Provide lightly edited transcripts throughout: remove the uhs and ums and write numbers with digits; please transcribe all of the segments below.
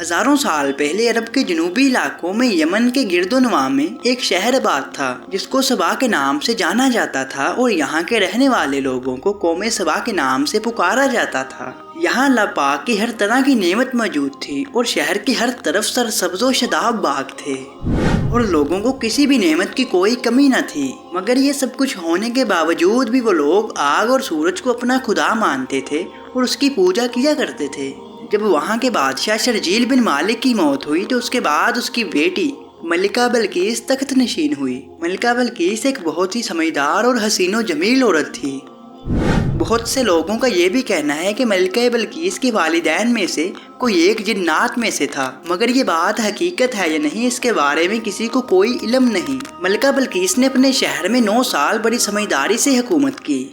हजारों साल पहले अरब के जनूबी इलाकों में यमन के गिरदोनवा में एक शहर आबाद था जिसको सबा के नाम से जाना जाता था और यहाँ के रहने वाले लोगों को कौमे सबा के नाम से पुकारा जाता था। यहाँ अल्लाह पाक की हर तरह की नेमत मौजूद थी और शहर की हर तरफ सरसब्ज़ो शदाब बाग थे और लोगों को किसी भी नेमत की कोई कमी न थी। मगर ये सब कुछ होने के बावजूद भी वो लोग आग और सूरज को अपना खुदा मानते थे और उसकी पूजा किया करते थे। जब वहाँ के बादशाह शर्जील बिन मालिक की मौत हुई तो उसके बाद उसकी बेटी मलिका बल्कीस तख्त नशीन हुई। मलिका बल्कीस एक बहुत ही समझदार और हसीनो जमील औरत थी। बहुत से लोगों का ये भी कहना है कि मलिका बल्कीस के वालिदैन में से कोई एक जिन्नात में से था, मगर ये बात हकीकत है या नहीं इसके बारे में किसी को कोई इल्म नहीं। मलिका बल्कीस ने अपने शहर में 9 साल बड़ी समझदारी से हुकूमत की,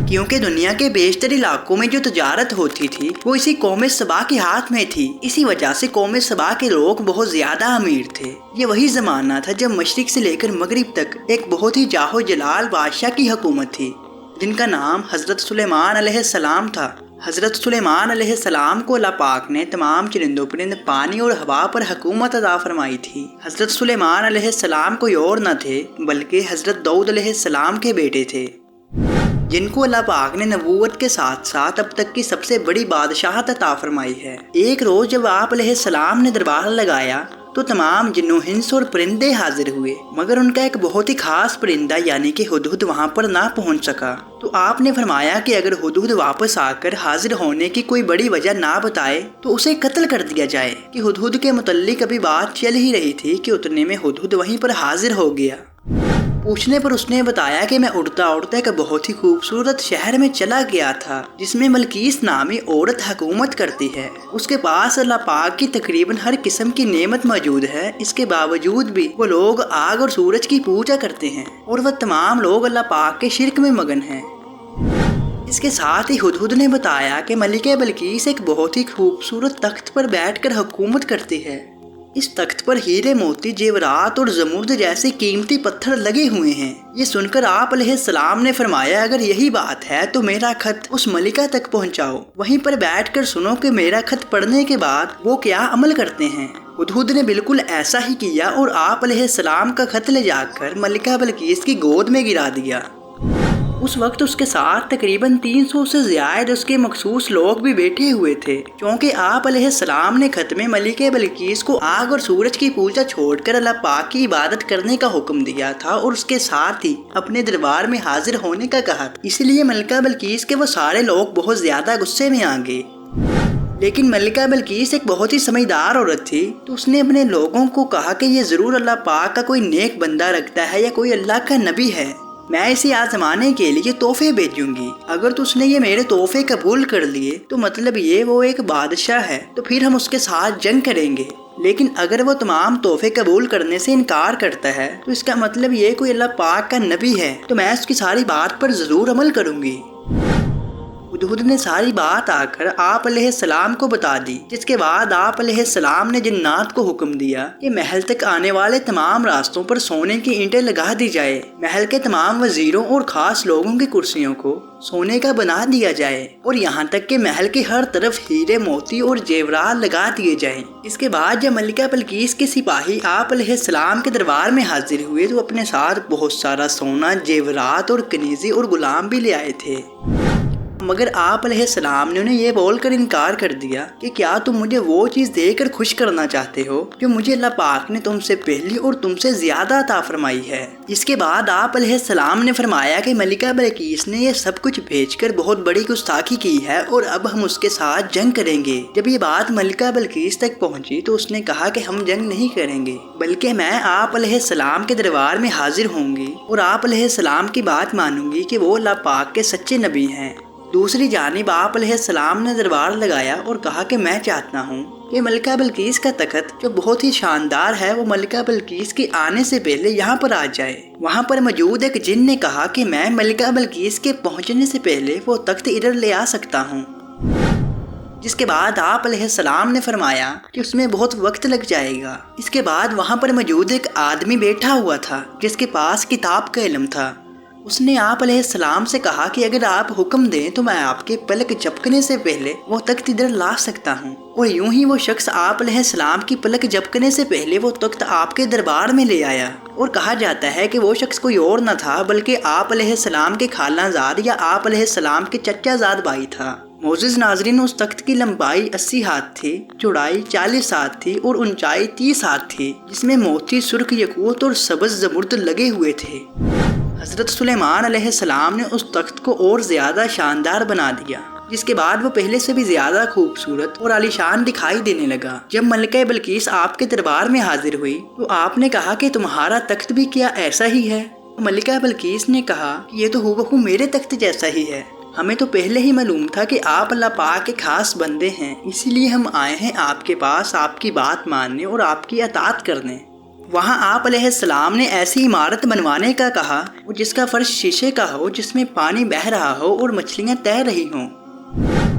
क्योंकि दुनिया के बेशतर इलाकों में जो तजारत होती थी वो इसी कौमे सबा के हाथ में थी। इसी वजह से कौमे सबा के लोग बहुत ज्यादा अमीर थे। ये वही जमाना था जब मशरिक से लेकर मगरिब तक एक बहुत ही जाहो जलाल बादशाह की हुकूमत थी जिनका नाम हजरत सुलेमान अलैहिस्सलाम था। हजरत सुलेमान अलैहिस्सलाम को अल्लाह पाक ने तमाम चरिंदों परिंद पानी और हवा पर हुकूमत अता फरमाई थी। हजरत सुलेमान अलैहिस्सलाम कोई और न थे बल्कि हजरत दाऊद अलैहिस्सलाम के बेटे थे, जिनको अल्लाह पाक ने नबूवत के साथ साथ अब तक की सबसे बड़ी बादशाहत अता फरमाई है। एक रोज जब आप अलैहिस्सलाम ने दरबार लगाया तो तमाम जिन्नो हिंस और परिंदे हाजिर हुए, मगर उनका एक बहुत ही खास परिंदा यानी कि हुदहुद वहां पर ना पहुंच सका। तो आपने फरमाया कि अगर हुदहुद वापस आकर हाजिर होने की कोई बड़ी वजह ना बताए तो उसे कत्ल कर दिया जाए। कि हुदहुद के मुतल्लिक अभी बात चल ही रही थी कि उतने में हुदहुद वहीं पर हाजिर हो गया। पूछने पर उसने बताया कि मैं उड़ता उड़ता एक बहुत ही खूबसूरत शहर में चला गया था जिसमें बल्कीस नामी औरत हुकूमत करती है। उसके पास अल्लाह पाक की तकरीबन हर किस्म की नेमत मौजूद है। इसके बावजूद भी वो लोग आग और सूरज की पूजा करते हैं और वह तमाम लोग अल्लाह पाक के शिरक में मगन हैं। इसके साथ ही हुदहुद ने बताया कि मलिका बल्कीस एक बहुत ही खूबसूरत तख्त पर बैठकर हुकूमत करती है। इस तख्त पर हीरे मोती जेवरात और जमुर्द जैसे कीमती पत्थर लगे हुए हैं। ये सुनकर आप अलैहिस्सलाम ने फरमाया अगर यही बात है तो मेरा खत उस मलिका तक पहुंचाओ, वहीं पर बैठकर सुनो कि मेरा खत पढ़ने के बाद वो क्या अमल करते हैं। हुदहुद ने बिल्कुल ऐसा ही किया और आप अलैहिस्सलाम का खत ले जाकर मलिका बल्कीस की गोद में गिरा दिया। उस वक्त उसके साथ तकरीबन 300 से ज्यादा उसके मखसूस लोग भी बैठे हुए थे, क्योंकि आप अलैहिस्सलाम ने खत में मलिका बल्कीस को आग और सूरज की पूजा छोड़कर अल्लाह पाक की इबादत करने का हुक्म दिया था और उसके साथ ही अपने दरबार में हाजिर होने का कहा था। इसलिए मलिका बल्कीस के वो सारे लोग बहुत ज्यादा गुस्से में आ गए। लेकिन मलिका बल्कीस एक बहुत ही समझदार औरत थी, तो उसने अपने लोगों को कहा कि ये जरूर अल्लाह पाक का कोई नेक बंदा रखता है या कोई अल्लाह का नबी है, मैं इसे आजमाने के लिए तोहफे भेजूंगी। अगर तो उसने ये मेरे तोहफे कबूल कर लिए तो मतलब ये वो एक बादशाह है, तो फिर हम उसके साथ जंग करेंगे। लेकिन अगर वो तमाम तोहफे कबूल करने से इनकार करता है तो इसका मतलब ये कोई अल्लाह पाक का नबी है, तो मैं उसकी सारी बात पर जरूर अमल करूंगी। हुदहुद ने सारी बात आकर आप अलैहिस्सलाम को बता दी, जिसके बाद आप अलैहिस्सलाम ने जिन्नात को हुक्म दिया कि महल तक आने वाले तमाम रास्तों पर सोने की ईंटें लगा दी जाए। महल के तमाम वजीरों और खास लोगों की कुर्सियों को सोने का बना दिया जाए और यहाँ तक कि महल के हर तरफ हीरे मोती और जेवरात लगा दिए जाएं। इसके बाद जब मलिका बल्कीस के सिपाही आप अलैहिस्सलाम के दरबार में हाजिर हुए तो अपने साथ बहुत सारा सोना, जेवरात और कनीज़ी और गुलाम भी ले आए थे, मगर आप अलैहिस्सलाम ने उन्हें ये बोलकर इनकार कर दिया कि क्या तुम मुझे वो चीज़ देकर खुश करना चाहते हो जो मुझे अल्लाह पाक ने तुमसे पहली और तुमसे ज्यादा अता फरमाई है। इसके बाद आप अलैहिस्सलाम ने फरमाया कि मलिका बल्कीस ने ये सब कुछ भेजकर बहुत बड़ी गुस्ताखी की है और अब हम उसके साथ जंग करेंगे। जब ये बात मलिका बल्कीस तक पहुंची तो उसने कहा कि हम जंग नहीं करेंगे, बल्कि मैं आप अलैहिस्सलाम के दरबार में हाजिर होंगी और आप अलैहिस्सलाम की बात मानूंगी कि वो अल्लाह पाक के सच्चे नबी हैं। दूसरी जानिब आप अलैहिस्सलाम ने दरबार लगाया और कहा कि मैं चाहता हूँ कि मलिका बल्कीस का तख्त जो बहुत ही शानदार है वो मलिका बल्कीस के आने से पहले यहाँ पर आ जाए। वहाँ पर मौजूद एक जिन ने कहा कि मैं मलिका बल्कीस के पहुँचने से पहले वो तख्त इधर ले आ सकता हूँ। जिसके बाद आप अलैहिस्सलाम ने फरमाया कि उसमें बहुत वक्त लग जाएगा। इसके बाद वहाँ पर मौजूद एक आदमी बैठा हुआ था जिसके पास किताब का इल्म था। उसने आप अलैहिस्सलाम से कहा कि अगर आप हुक्म दें तो मैं आपके पलक झपकने से पहले वो तख्त इधर ला सकता हूँ। और यूं ही वो शख्स आप अलैहिस्सलाम की पलक झपकने से पहले वो तख्त आपके दरबार में ले आया। और कहा जाता है कि वो शख्स कोई और न था बल्कि आप अलैहिस्सलाम के खालाजाद या आप अलैहिस्सलाम के चचाजाद भाई था। मोअज़्ज़िज़ नाज़रीन, उस तख्त की लंबाई 80 हाथ थी, चौड़ाई 40 हाथ थी और ऊंचाई 30 हाथ थी, जिसमें मोती, सुर्ख यकूत और सब्ज़ ज़मुर्द लगे हुए थे। हज़रत सुलेमान अलैहिस्सलाम ने उस तख्त को और ज़्यादा शानदार बना दिया, जिसके बाद वो पहले से भी ज़्यादा खूबसूरत और आलीशान दिखाई देने लगा। जब मलिका बिल्किस आपके दरबार में हाजिर हुई तो आपने कहा कि तुम्हारा तख्त भी क्या ऐसा ही है? मलिका बिल्किस ने कहा कि ये तो हूबहू मेरे तख्त जैसा ही है। हमें तो पहले ही मालूम था कि आप अल्लाह पाक के खास बंदे हैं, इसीलिए हम आए हैं आपके पास आपकी बात मानने और आपकी अताअत करने। वहाँ आप अलैहिस्सलाम ने ऐसी इमारत बनवाने का कहा जिसका फर्श शीशे का हो, जिसमें पानी बह रहा हो और मछलियाँ तैर रही हों।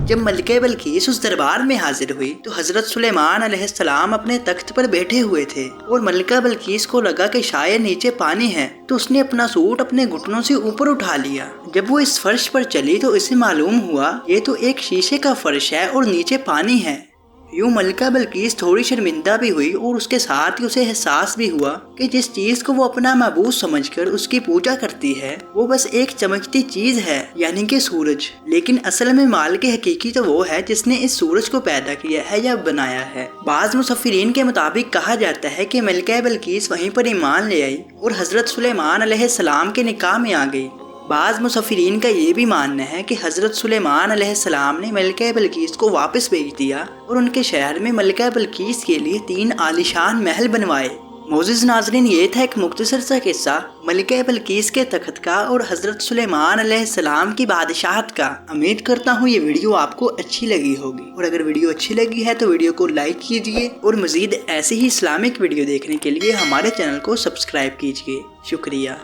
जब मलिका बिल्किस उस दरबार में हाजिर हुई तो हज़रत सुलेमान अलैहिस्सलाम अपने तख्त पर बैठे हुए थे और मलिका बिल्किस को लगा कि शायद नीचे पानी है, तो उसने अपना सूट अपने घुटनों से ऊपर उठा लिया। जब वो इस फर्श पर चली तो इसे मालूम हुआ ये तो एक शीशे का फर्श है और नीचे पानी है। यूं मलिका बिल्किस थोड़ी शर्मिंदा भी हुई और उसके साथ ही उसे एहसास भी हुआ कि जिस चीज को वो अपना महबूब समझकर उसकी पूजा करती है वो बस एक चमकती चीज है, यानी कि सूरज। लेकिन असल में मालिक हकीकी तो वो है जिसने इस सूरज को पैदा किया है या बनाया है। बाज़ मुसफ़िरीन के मुताबिक कहा जाता है कि मलिका बिल्किस वहीं पर ईमान ले आई और हज़रत सुलेमान अलैहिस्सलाम के निकाह में आ गई। बाज़ मुसफ़िरीन का ये भी मानना है कि हज़रत सुलेमान अलैहिस्सलाम ने मलिका बिल्किस को वापस भेज दिया और उनके शहर में मलिका बिल्किस के लिए 3 आलीशान महल बनवाए। मोअज़्ज़िज़ नाज़रीन, ये था एक मुख्तसर सा किस्सा मलिका बिल्किस के तख्त का और हज़रत सुलेमान अलैहिस्सलाम की बादशाहत का। उम्मीद करता हूँ ये वीडियो आपको अच्छी लगी होगी, और अगर वीडियो अच्छी लगी है तो वीडियो को लाइक कीजिए और मज़ीद ऐसे ही इस्लामिक वीडियो देखने के लिए हमारे चैनल को सब्सक्राइब कीजिए। शुक्रिया।